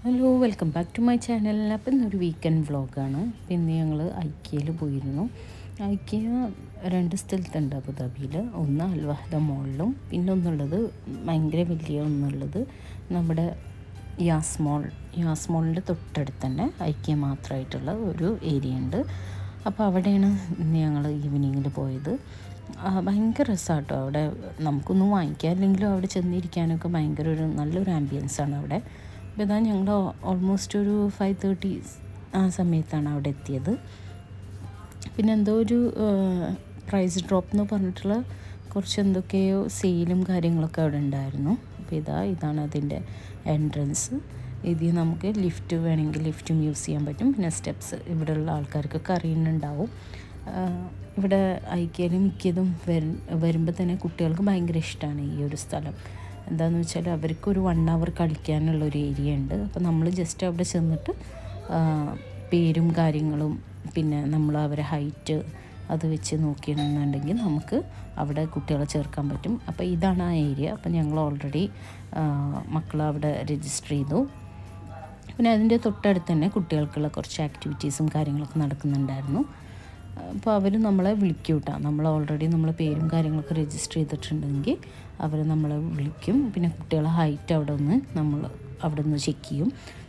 Hello, welcome back to my channel. അപ്പം ഇന്നൊരു weekend വ്ളോഗാണ്. പിന്നെ ഞങ്ങൾ ഐക്യയിൽ പോയിരുന്നു. ഐക്യ രണ്ട് സ്ഥലത്തുണ്ട് അബുദാബിയിൽ. ഒന്ന് അൽവഹദ മോളിലും, പിന്നെ ഒന്നുള്ളത് ഭയങ്കര വലിയ ഒന്നുള്ളത് നമ്മുടെ യാസ് മോളിൻ്റെ തൊട്ടടുത്ത് തന്നെ ഐക്യ മാത്രമായിട്ടുള്ള ഒരു ഏരിയ ഉണ്ട്. അപ്പോൾ അവിടെയാണ് ഇന്ന് ഞങ്ങൾ ഈവനിങ്ങിൽ പോയത്. ഭയങ്കര രസമാണ് കേട്ടോ. അവിടെ നമുക്കൊന്നും വാങ്ങിക്കാനില്ലെങ്കിലും അവിടെ ചെന്നിരിക്കാനൊക്കെ ഭയങ്കര നല്ലൊരു ആംബിയൻസാണ് അവിടെ. അപ്പോൾ ഇതാ ഞങ്ങൾ ഓൾമോസ്റ്റ് ഒരു 5:30 ആ സമയത്താണ് അവിടെ എത്തിയത്. പിന്നെ എന്തോ ഒരു പ്രൈസ് ഡ്രോപ്പ് എന്ന് പറഞ്ഞിട്ടുള്ള കുറച്ച് എന്തൊക്കെയോ സെയിലും കാര്യങ്ങളൊക്കെ അവിടെ ഉണ്ടായിരുന്നു. അപ്പോൾ ഇതാണ് അതിൻ്റെ എൻട്രൻസ്. ഇതിൽ നമുക്ക് ലിഫ്റ്റ് വേണമെങ്കിൽ ലിഫ്റ്റും യൂസ് ചെയ്യാൻ പറ്റും. പിന്നെ സ്റ്റെപ്സ് ഇവിടെയുള്ള ആൾക്കാർക്കൊക്കെ അറിയുന്നുണ്ടാവും. ഇവിടെ ഐക്യയിലും മിക്കതും വരുമ്പോൾ തന്നെ കുട്ടികൾക്ക് ഭയങ്കര ഇഷ്ടമാണ് ഈ ഒരു സ്ഥലം. എന്താണെന്ന് വെച്ചാൽ അവർക്കൊരു 1 hour കളിക്കാനുള്ളൊരു ഏരിയ ഉണ്ട്. അപ്പോൾ നമ്മൾ ജസ്റ്റ് അവിടെ ചെന്നിട്ട് പേരും കാര്യങ്ങളും പിന്നെ നമ്മൾ അവരെ ഹൈറ്റ് അത് വെച്ച് നോക്കിയെന്നുണ്ടെങ്കിൽ നമുക്ക് അവിടെ കുട്ടികളെ ചേർക്കാൻ പറ്റും. അപ്പോൾ ഇതാണ് ആ ഏരിയ. അപ്പോൾ ഞങ്ങൾ ഓൾറെഡി മക്കളെ അവിടെ രജിസ്റ്റർ ചെയ്തു. പിന്നെ അതിൻ്റെ തൊട്ടടുത്ത് തന്നെ കുട്ടികൾക്കുള്ള കുറച്ച് ആക്ടിവിറ്റീസും കാര്യങ്ങളൊക്കെ നടക്കുന്നുണ്ടായിരുന്നു. അപ്പോൾ അവർ നമ്മളെ വിളിക്കും കേട്ടോ. നമ്മൾ ഓൾറെഡി നമ്മൾ പേരും കാര്യങ്ങളൊക്കെ രജിസ്റ്റർ ചെയ്തിട്ടുണ്ടെങ്കിൽ അവർ നമ്മളെ വിളിക്കും. പിന്നെ കുട്ടികളെ ഹൈറ്റ് അവിടെ നിന്ന്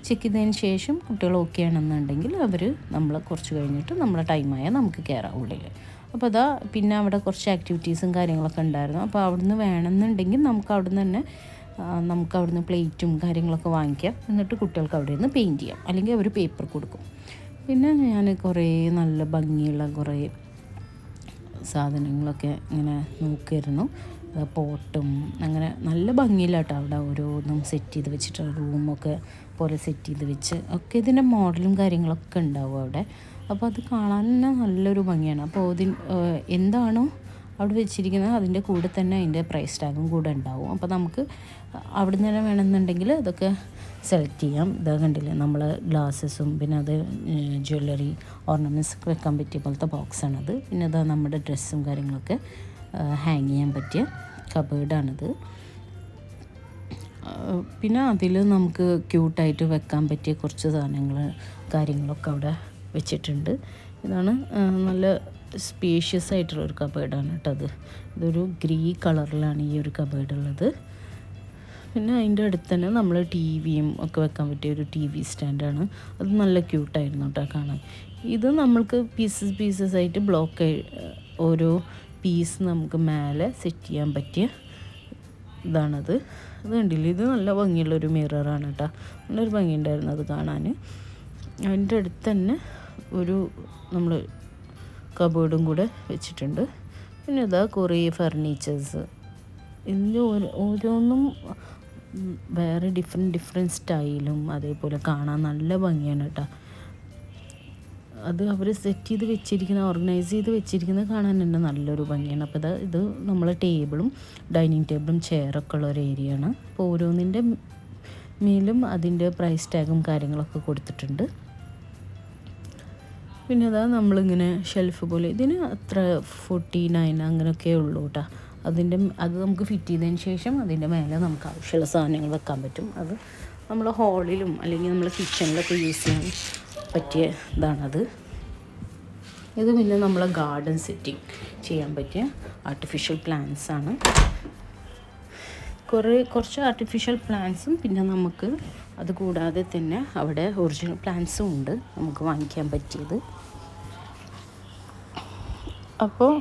ചെക്ക് ചെയ്തതിന് ശേഷം കുട്ടികൾ ഓക്കെ ആണെന്നുണ്ടെങ്കിൽ അവർ നമ്മൾ കുറച്ച് കഴിഞ്ഞിട്ട് നമ്മളെ ടൈമായാൽ നമുക്ക് കയറാം ഉള്ളിൽ. അപ്പോൾ പിന്നെ അവിടെ കുറച്ച് ആക്ടിവിറ്റീസും കാര്യങ്ങളൊക്കെ ഉണ്ടായിരുന്നു. അപ്പോൾ അവിടുന്ന് വേണമെന്നുണ്ടെങ്കിൽ നമുക്ക് അവിടുന്ന് പ്ലേറ്റും കാര്യങ്ങളൊക്കെ വാങ്ങിക്കാം. എന്നിട്ട് കുട്ടികൾക്ക് അവിടെ നിന്ന് പെയിൻറ്റ് ചെയ്യാം, അല്ലെങ്കിൽ അവർ പേപ്പർ കൊടുക്കും. പിന്നെ ഞാൻ കുറേ നല്ല ഭംഗിയുള്ള കുറേ സാധനങ്ങളൊക്കെ ഇങ്ങനെ നോക്കിയിരുന്നു. പോട്ടും അങ്ങനെ നല്ല ഭംഗിയിലാട്ടോ അവിടെ ഓരോന്നും സെറ്റ് ചെയ്ത് വെച്ചിട്ട് റൂമൊക്കെ പോലെ സെറ്റ് ചെയ്ത് വെച്ച് ഒക്കെ ഇതിൻ്റെ മോഡലും കാര്യങ്ങളൊക്കെ ഉണ്ടാവും അവിടെ. അപ്പോൾ അത് കാണാൻ തന്നെ നല്ലൊരു ഭംഗിയാണ്. അപ്പോൾ എന്താണോ അവിടെ വെച്ചിരിക്കുന്നത് അതിൻ്റെ കൂടെ തന്നെ അതിൻ്റെ പ്രൈസ് ടാഗും കൂടെ ഉണ്ടാവും. അപ്പോൾ നമുക്ക് അവിടെ നിന്ന് തന്നെ വേണമെന്നുണ്ടെങ്കിൽ അതൊക്കെ സെലക്ട് ചെയ്യാം. കണ്ടില്ലേ, നമ്മൾ ഗ്ലാസ്സസും പിന്നെ അത് ജ്വല്ലറി ഓർണമെൻറ്റ്സ് ഒക്കെ വെക്കാൻ പറ്റിയ പോലത്തെ ബോക്സാണത്. പിന്നെ നമ്മുടെ ഡ്രസ്സും കാര്യങ്ങളൊക്കെ ഹാങ് ചെയ്യാൻ പറ്റിയ കബേർഡാണിത്. പിന്നെ അതിൽ നമുക്ക് ക്യൂട്ടായിട്ട് വെക്കാൻ പറ്റിയ കുറച്ച് സാധനങ്ങൾ കാര്യങ്ങളൊക്കെ അവിടെ വെച്ചിട്ടുണ്ട്. ഇതാണ് നല്ല സ്പേഷ്യസ് ആയിട്ടുള്ളൊരു കബേർഡാണ് കേട്ടോ. ഇതൊരു ഗ്രീ കളറിലാണ് ഈ ഒരു കബേർഡ് ഉള്ളത്. പിന്നെ അതിൻ്റെ അടുത്ത് തന്നെ നമ്മൾ ടിവിയും ഒക്കെ വെക്കാൻ പറ്റിയ ഒരു TV സ്റ്റാൻഡാണ്. അത് നല്ല ക്യൂട്ടായിരുന്നു കേട്ടോ കാണാൻ. ഇത് നമ്മൾക്ക് പീസസ് ആയിട്ട് ഓരോ പീസ് നമുക്ക് മേലെ സെറ്റ് ചെയ്യാൻ പറ്റിയ ഇതാണത്. അത് കണ്ടില്ലേ, ഇത് നല്ല ഭംഗിയുള്ളൊരു മിററാണ് കേട്ടോ. നല്ലൊരു ഭംഗിയുണ്ടായിരുന്നു അത് കാണാൻ. അതിൻ്റെ അടുത്ത് തന്നെ ഒരു നമ്മൾ കബേർഡും കൂടെ വെച്ചിട്ടുണ്ട്. പിന്നെ കുറേ ഫർണിച്ചേഴ്സ്. ഇതിൽ ഓരോന്നും വേറെ ഡിഫറെൻറ്റ് സ്റ്റൈലും അതേപോലെ കാണാൻ നല്ല ഭംഗിയാണ് കേട്ടോ. അത് അവർ സെറ്റ് ചെയ്ത് ഓർഗനൈസ് ചെയ്ത് വെച്ചിരിക്കുന്നത് കാണാൻ തന്നെ നല്ലൊരു ഭംഗിയാണ്. അപ്പോൾ ഇത് നമ്മളെ ഡൈനിങ് ടേബിളും ചെയറൊക്കെ ഉള്ള ഒരു ഏരിയയാണ്. അപ്പോൾ ഓരോന്നിൻ്റെ മേലും അതിൻ്റെ പ്രൈസ് ടാഗും കാര്യങ്ങളൊക്കെ കൊടുത്തിട്ടുണ്ട്. പിന്നെ നമ്മളിങ്ങനെ ഷെൽഫ് പോലെ ഇതിന് അത്ര 49 അങ്ങനെയൊക്കെ ഉള്ളൂ കേട്ടോ. അത് നമുക്ക് ഫിറ്റ് ചെയ്തതിന് ശേഷം അതിൻ്റെ മേലെ നമുക്ക് ആവശ്യമുള്ള സാധനങ്ങൾ വെക്കാൻ പറ്റും. അത് നമ്മൾ ഹാളിലും അല്ലെങ്കിൽ നമ്മൾ കിച്ചണിലൊക്കെ യൂസ് ചെയ്യാൻ പറ്റിയ ഇതാണത്. ഇത് പിന്നെ നമ്മളെ ഗാർഡൻ സെറ്റിംഗ് ചെയ്യാൻ പറ്റിയ ആർട്ടിഫിഷ്യൽ പ്ലാന്റ്സ് ആണ്. കുറച്ച് ആർട്ടിഫിഷ്യൽ പ്ലാന്റ്സും പിന്നെ നമുക്ക് അത് കൂടാതെ തന്നെ അവിടെ ഒറിജിനൽ പ്ലാന്റ്സും ഉണ്ട് നമുക്ക് വാങ്ങിക്കാൻ പറ്റിയത്. അപ്പോൾ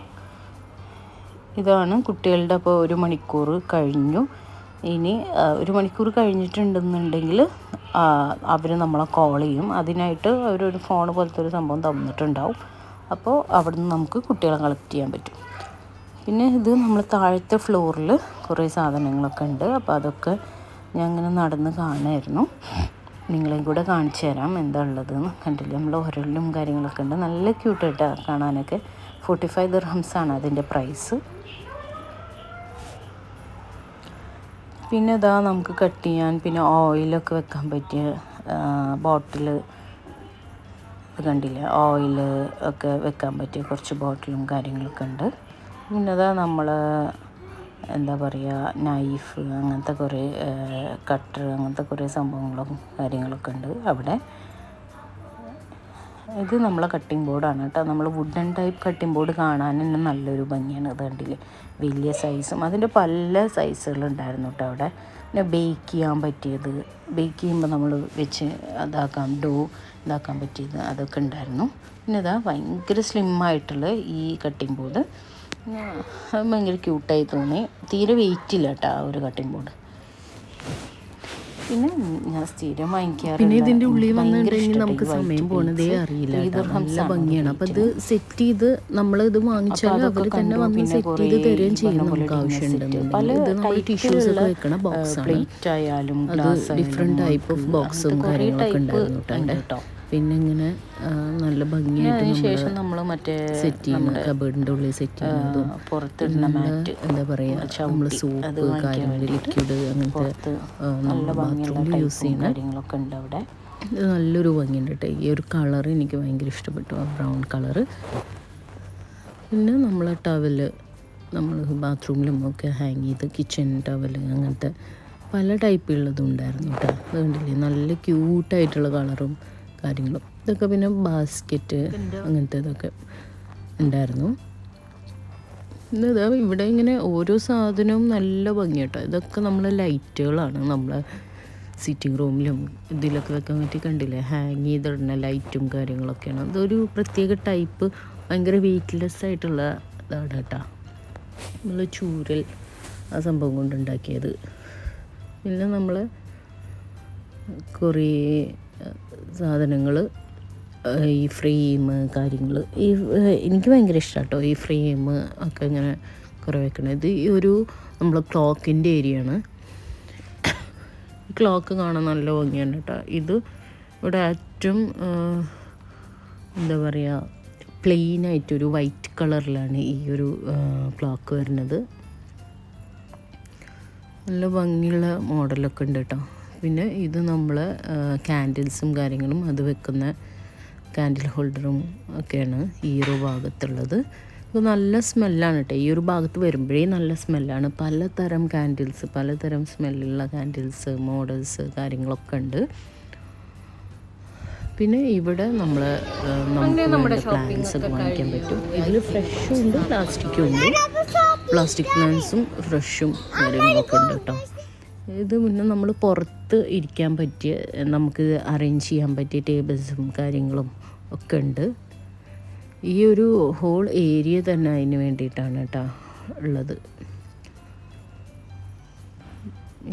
ഇതാണ് കുട്ടികളുടെ. അപ്പോൾ 1 മണിക്കൂർ കഴിഞ്ഞു. ഇനി 1 മണിക്കൂർ കഴിഞ്ഞിട്ടുണ്ടെന്നുണ്ടെങ്കിൽ അവർ നമ്മളെ കോൾ ചെയ്യും. അതിനായിട്ട് അവരൊരു ഫോൺ പോലത്തെ ഒരു സംഭവം തന്നിട്ടുണ്ടാവും. അപ്പോൾ അവിടെ നിന്ന് നമുക്ക് കുട്ടികളെ കളക്ട് ചെയ്യാൻ പറ്റും. പിന്നെ ഇത് നമ്മൾ താഴത്തെ ഫ്ലോറിൽ കുറേ സാധനങ്ങളൊക്കെ ഉണ്ട്. അപ്പോൾ അതൊക്കെ ഞാൻ ഇങ്ങനെ നടന്ന് കാണുമായിരുന്നു. നിങ്ങളെയും കൂടെ കാണിച്ചു തരാം എന്താ ഉള്ളതെന്ന്. കണ്ടില്ലേ, നമ്മൾ ഉരലും കാര്യങ്ങളൊക്കെ ഉണ്ട്. നല്ല ക്യൂട്ടായിട്ടാണ് കാണാനൊക്കെ. 45 ദിർഹംസാണ് അതിൻ്റെ പ്രൈസ്. പിന്നെ നമുക്ക് കട്ട് ചെയ്യാൻ പിന്നെ ഓയിലൊക്കെ വെക്കാൻ പറ്റിയ ബോട്ടിൽ കണ്ടില്ലേ, ഓയിൽ ഒക്കെ വെക്കാൻ പറ്റിയ കുറച്ച് ബോട്ടിലും കാര്യങ്ങളൊക്കെ ഉണ്ട്. പിന്നെ നമ്മൾ എന്താ പറയുക, നൈഫ്, അങ്ങനത്തെ കുറേ കട്ടർ, അങ്ങനത്തെ കുറേ സംഭവങ്ങളും കാര്യങ്ങളൊക്കെ ഉണ്ട് അവിടെ. ഇത് നമ്മളെ കട്ടിംഗ് ബോർഡാണ് കേട്ടോ. നമ്മൾ വുഡൻ ടൈപ്പ് കട്ടിംഗ് ബോർഡ് കാണാൻ തന്നെ നല്ലൊരു ഭംഗിയാണ്. അത് കണ്ടില്ലേ, വലിയ സൈസും അതിൻ്റെ പല സൈസുകളുണ്ടായിരുന്നു കേട്ടോ അവിടെ. പിന്നെ ബേക്ക് ചെയ്യാൻ പറ്റിയത്, ബേക്ക് ചെയ്യുമ്പോൾ നമ്മൾ വെച്ച് അതാക്കാം, ഡോ ഇതാക്കാൻ പറ്റിയത് അതൊക്കെ ഉണ്ടായിരുന്നു. പിന്നെ ഇതാ ഭയങ്കര സ്ലിമ്മായിട്ടുള്ള ഈ കട്ടിംഗ് ബോർഡ്, അത് ഭയങ്കര ക്യൂട്ടായി തോന്നി. തീരെ വെയിറ്റില്ല കേട്ടോ ആ ഒരു കട്ടിംഗ് ബോർഡ്. പിന്നെ ഞാൻ സ്ഥിരം വാങ്ങിക്കാറ്. പിന്നെ ഇതിൻ്റെ ഉള്ളിൽ വന്നിട്ടുണ്ടെങ്കിൽ നമുക്ക് സമയം പോണതേ അറിയില്ല. നല്ല ഭംഗിയാണ്. അപ്പം ഇത് സെറ്റ് ചെയ്ത് നമ്മളിത് വാങ്ങിച്ചാൽ അവർ തന്നെ വന്ന് സെറ്റ് ചെയ്ത് തരുകയും ചെയ്യും നമുക്ക് ആവശ്യമുണ്ടെന്നുണ്ടെങ്കിൽ. ഇത് നമ്മൾ ടിഷ്യൂസ് ഒക്കെ വെക്കണ ബോക്സാണ്. അത് ഡിഫറെൻറ്റ് ടൈപ്പ് ഓഫ് ബോക്സും കാര്യങ്ങളൊക്കെ ഉണ്ടായിരുന്നു കേട്ടോ. പിന്നെ ഇങ്ങനെ നല്ല ഭംഗിയായിട്ട് നമ്മൾ സെറ്റ് ചെയ്യുന്ന കബേർഡിൻ്റെ ഉള്ളിൽ സെറ്റ് ചെയ്യുന്നതും പുറത്തിടുന്ന എന്താ പറയുക, നമ്മൾ സോപ്പ് കാര്യങ്ങൾ, ലിക്വിഡ്, അങ്ങനത്തെ ബാത്റൂമിൽ യൂസ് ചെയ്യുന്ന കാര്യങ്ങളൊക്കെ ഉണ്ട് അവിടെ. ഇത് നല്ലൊരു ഭംഗിയുണ്ട് കേട്ടോ. ഈ ഒരു കളർ എനിക്ക് ഭയങ്കര ഇഷ്ടപ്പെട്ടു, ആ ബ്രൗൺ കളറ്. പിന്നെ നമ്മൾ ടവല്, നമ്മൾ ബാത്റൂമിലും ഒക്കെ ഹാങ് ചെയ്ത് കിച്ചൺ ടവല്, അങ്ങനത്തെ പല ടൈപ്പുള്ളതും ഉണ്ടായിരുന്നു കേട്ടോ. അത് കണ്ടില്ലേ, നല്ല ക്യൂട്ടായിട്ടുള്ള കളറും കാര്യങ്ങളും. ഇതൊക്കെ പിന്നെ ബാസ്ക്കറ്റ് അങ്ങനത്തെ ഇതൊക്കെ ഉണ്ടായിരുന്നു. ഇതാ ഇവിടെ ഇങ്ങനെ ഓരോ സാധനവും നല്ല ഭംഗി കേട്ടോ. ഇതൊക്കെ നമ്മളെ ലൈറ്റുകളാണ്. നമ്മളെ സിറ്റിംഗ് റൂമിലും ഇതിലൊക്കെ വെക്കാൻ പറ്റി, കണ്ടില്ലേ, ഹാങ് ചെയ്തിടുന്ന ലൈറ്റും കാര്യങ്ങളൊക്കെയാണ്. അതൊരു പ്രത്യേക ടൈപ്പ് ഭയങ്കര വെയ്റ്റ്ലെസ് ആയിട്ടുള്ള ഇതാണ് കേട്ടോ. നമ്മൾ ചൂരൽ ആ സംഭവം കൊണ്ടുണ്ടാക്കിയത്. പിന്നെ നമ്മൾ കുറേ സാധനങ്ങൾ, ഈ ഫ്രെയിം കാര്യങ്ങൾ, എനിക്ക് ഭയങ്കര ഇഷ്ടമാണ് കേട്ടോ ഈ ഫ്രെയിം ഒക്കെ ഇങ്ങനെ കുറേ വെക്കണം. ഇത് ഈ ഒരു നമ്മൾ ക്ലോക്കിൻ്റെ ഏരിയയാണ്. ഈ ക്ലോക്ക് കാണാൻ നല്ല ഭംഗിയാണ് കേട്ടോ. ഇത് ഇവിടെ ഏറ്റവും എന്താ പറയുക, പ്ലെയിനായിട്ടൊരു വൈറ്റ് കളറിലാണ് ഈ ഒരു ക്ലോക്ക് വരുന്നത്. നല്ല ഭംഗിയുള്ള മോഡലൊക്കെ ഉണ്ട് കേട്ടോ. പിന്നെ ഇത് നമ്മൾ ക്യാൻഡിൽസും കാര്യങ്ങളും അത് വെക്കുന്ന ക്യാൻഡിൽ ഹോൾഡറും ഒക്കെയാണ് ഈ ഒരു ഭാഗത്തുള്ളത്. ഇത് നല്ല സ്മെല്ലാണ് കേട്ടോ. ഈ ഒരു ഭാഗത്ത് വരുമ്പോഴേ നല്ല സ്മെല്ലാണ്. പലതരം ക്യാൻഡിൽസ്, പലതരം സ്മെല്ലുള്ള ക്യാൻഡിൽസ്, മോഡൽസ് കാര്യങ്ങളൊക്കെ ഉണ്ട്. പിന്നെ ഇവിടെ നമുക്ക് പ്ലാന്റ്സ് ഒക്കെ വാങ്ങിക്കാൻ പറ്റും. ഇതിൽ ഫ്രഷും ഉണ്ട് പ്ലാസ്റ്റിക്കും ഉണ്ട്. പ്ലാസ്റ്റിക് പ്ലാന്റ്സും ഫ്രഷും കാര്യങ്ങളൊക്കെ ഉണ്ട് കേട്ടോ. ഇത് പിന്നെ നമ്മൾ പുറത്ത് ഇരിക്കാൻ പറ്റിയ, നമുക്ക് അറേഞ്ച് ചെയ്യാൻ പറ്റിയ ടേബിൾസും കാര്യങ്ങളും ഒക്കെ ഉണ്ട്. ഈ ഒരു ഹോൾ ഏരിയ തന്നെ അതിന് വേണ്ടിയിട്ടാണ് കേട്ടോ ഉള്ളത്.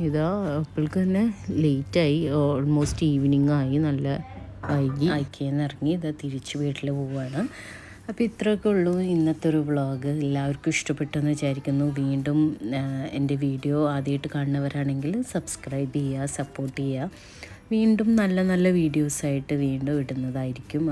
ഇതാ അപ്പോൾക്ക് തന്നെ ലേറ്റായി, ഓൾമോസ്റ്റ് ഈവനിങ് ആയി, നല്ല വൈകി അയക്കേന്ന് ഇറങ്ങി ഇതാ തിരിച്ച് വീട്ടിൽ പോവുകയാണ്. അപ്പോൾ ഇത്രയൊക്കെ ഉള്ളൂ ഇന്നത്തെ ഒരു വ്ളോഗ്. എല്ലാവർക്കും ഇഷ്ടപ്പെട്ടെന്ന് വിചാരിക്കുന്നു. വീണ്ടും എൻ്റെ വീഡിയോ ആദ്യമായിട്ട് കാണുന്നവരാണെങ്കിൽ സബ്സ്ക്രൈബ് ചെയ്യുക, സപ്പോർട്ട് ചെയ്യുക. വീണ്ടും നല്ല നല്ല വീഡിയോസായിട്ട് വീണ്ടും ഇടുന്നതായിരിക്കും.